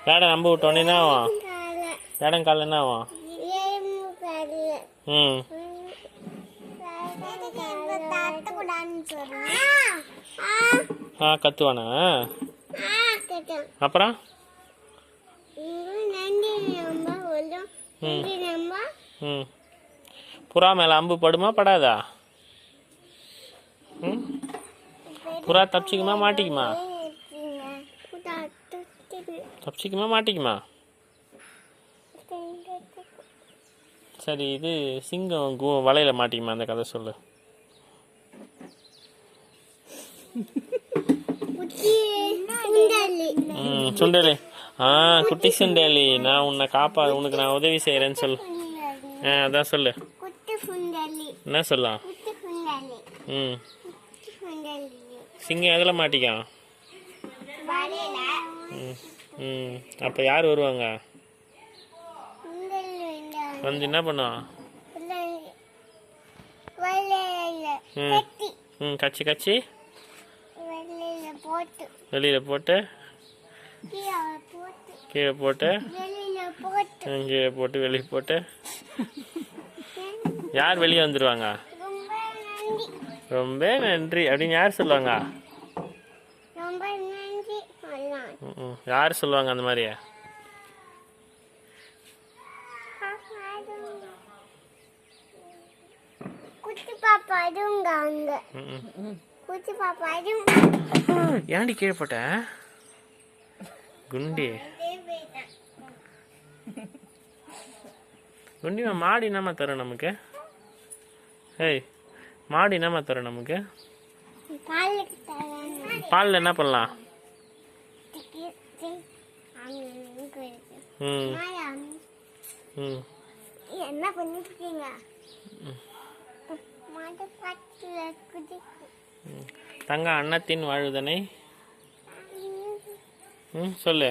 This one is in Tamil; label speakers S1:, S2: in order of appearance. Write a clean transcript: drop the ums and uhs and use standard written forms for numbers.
S1: வேடம் நம்ப விட்டோன்னே என்ன ஆகும்? வேடம் காலில் என்ன ஆகும்? ம் கத்துவானா? அப்புறம் ம் புறா மேலே அம்பு படுமா படாதா? ம் புறா தப்பிச்சிக்குமா மாட்டிக்குமா? தப்பிச்சிக்குமா மாட்டிக்குமா? சரி, இது சிங்கம் வலையில் மாட்டிக்குமா? அந்த கதை சொல்லு. சுண்டலி. குட்டி சுண்டலி, நான் உன்னை உனக்கு நான் உதவி செய்கிறேன்னு சொல்லு. அதான் சொல்லு. என்ன சொல்லலாம்? ம் சிங்கம் எதில் மாட்டிக்கான்? ம் அப்போ யார் வருவாங்க? வந்து என்ன பண்ணுவான்? கச்சி கச்சி வெளியில் போட்டு கீழே போட்டு கீழே போட்டு வெளியே போட்டு யார் வெளியே வந்துடுவாங்க? ரொம்ப நன்றி அப்படின்னு யார் சொல்லுவாங்க? யார் சொல்லுவாங்க அந்த மாதிரி? ஏன்டி கீழே போட்ட குண்டி? குண்டிமா மாடு என்னம்மா தரும் நமக்கு? ஏய், மாடு என்னம்மா தரும் நமக்கு? பாலில் என்ன பண்ணலாம்?
S2: என்ன பண்ணிருக்கீங்க?
S1: தங்க அன்னத்தின் வாழ்வுதனை சொல்லு.